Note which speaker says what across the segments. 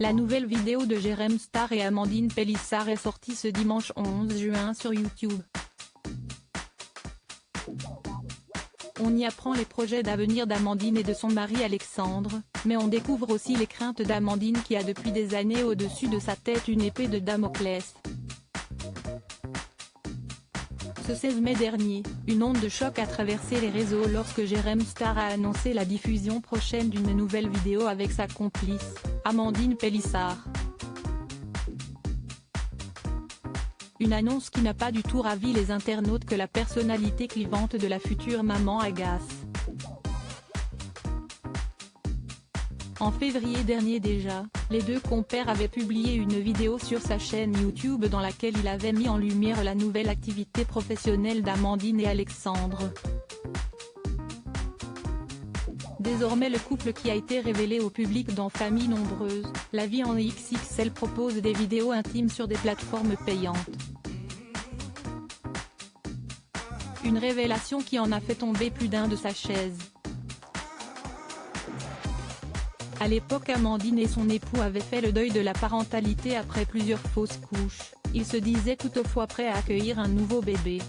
Speaker 1: La nouvelle vidéo de Jérém Star et Amandine Pélissard est sortie ce dimanche 11 juin sur YouTube. On y apprend les projets d'avenir d'Amandine et de son mari Alexandre, mais on découvre aussi les craintes d'Amandine qui a depuis des années au-dessus de sa tête une épée de Damoclès. Ce 16 mai dernier, une onde de choc a traversé les réseaux lorsque Jérém Star a annoncé la diffusion prochaine d'une nouvelle vidéo avec sa complice, Amandine Pélissard. Une annonce qui n'a pas du tout ravi les internautes que la personnalité clivante de la future maman agace. En février dernier déjà, les deux compères avaient publié une vidéo sur sa chaîne YouTube dans laquelle il avait mis en lumière la nouvelle activité professionnelle d'Amandine et Alexandre. Désormais le couple qui a été révélé au public dans Famille Nombreuse, la vie en XXL propose des vidéos intimes sur des plateformes payantes. Une révélation qui en a fait tomber plus d'un de sa chaise. À l'époque Amandine et son époux avaient fait le deuil de la parentalité après plusieurs fausses couches, ils se disaient toutefois prêts à accueillir un nouveau bébé.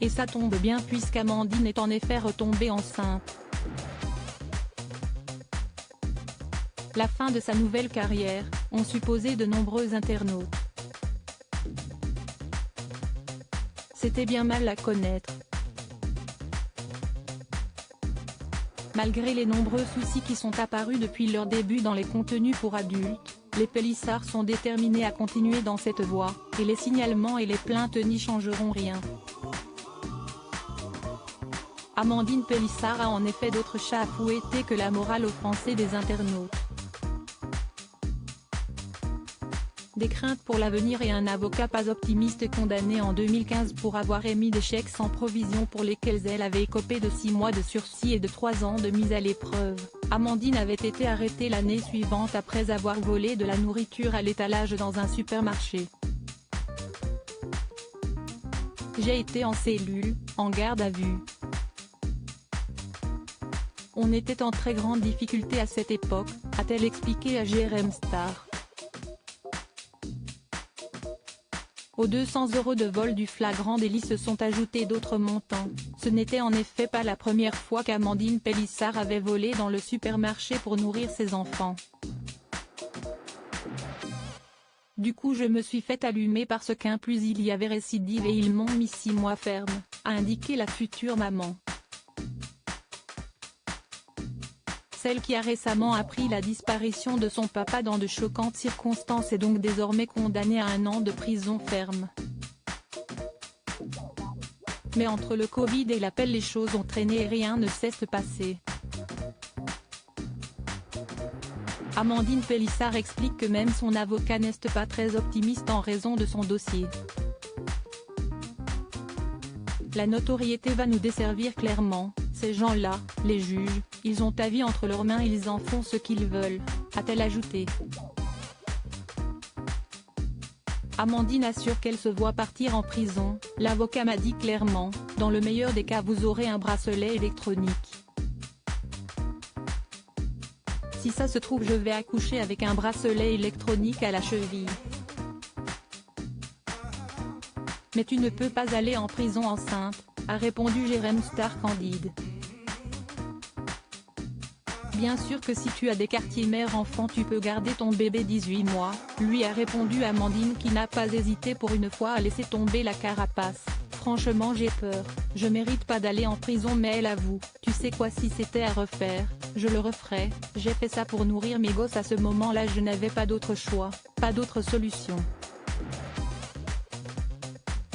Speaker 1: Et ça tombe bien puisqu'Amandine est en effet retombée enceinte. La fin de sa nouvelle carrière, ont supposé de nombreux internautes. C'était bien mal à connaître. Malgré les nombreux soucis qui sont apparus depuis leur début dans les contenus pour adultes, les Pélissard sont déterminés à continuer dans cette voie, et les signalements et les plaintes n'y changeront rien. Amandine Pélissard a en effet d'autres chats à fouetter que la morale offensée des internautes. Des craintes pour l'avenir et un avocat pas optimiste condamné en 2015 pour avoir émis des chèques sans provision pour lesquels elle avait écopé de 6 mois de sursis et de 3 ans de mise à l'épreuve. Amandine avait été arrêtée l'année suivante après avoir volé de la nourriture à l'étalage dans un supermarché. J'ai été en cellule, en garde à vue. On était en très grande difficulté à cette époque, a-t-elle expliqué à Jérém Star. Aux 200 € de vol du flagrant délit se sont ajoutés d'autres montants. Ce n'était en effet pas la première fois qu'Amandine Pélissard avait volé dans le supermarché pour nourrir ses enfants. Du coup je me suis fait allumer parce qu'un plus il y avait récidive et ils m'ont mis 6 mois ferme, a indiqué la future maman. Celle qui a récemment appris la disparition de son papa dans de choquantes circonstances est donc désormais condamnée à 1 an de prison ferme. Mais entre le Covid et l'appel les choses ont traîné et rien ne cesse de passer. Amandine Pélissard explique que même son avocat n'est pas très optimiste en raison de son dossier. La notoriété va nous desservir clairement, ces gens-là, les juges, ils ont ta vie entre leurs mains ils en font ce qu'ils veulent, a-t-elle ajouté. Amandine assure qu'elle se voit partir en prison, l'avocat m'a dit clairement, dans le meilleur des cas vous aurez un bracelet électronique. Si ça se trouve je vais accoucher avec un bracelet électronique à la cheville. Mais tu ne peux pas aller en prison enceinte, a répondu Jérém Star candide. Bien sûr que si tu as des quartiers mère-enfant tu peux garder ton bébé 18 mois, lui a répondu Amandine qui n'a pas hésité pour une fois à laisser tomber la carapace. Franchement j'ai peur, je mérite pas d'aller en prison mais elle avoue, tu sais quoi si c'était à refaire, je le referais, j'ai fait ça pour nourrir mes gosses à ce moment-là je n'avais pas d'autre choix, pas d'autre solution.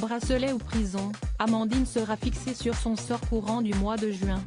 Speaker 1: Bracelet ou prison, Amandine sera fixée sur son sort courant du mois de juin.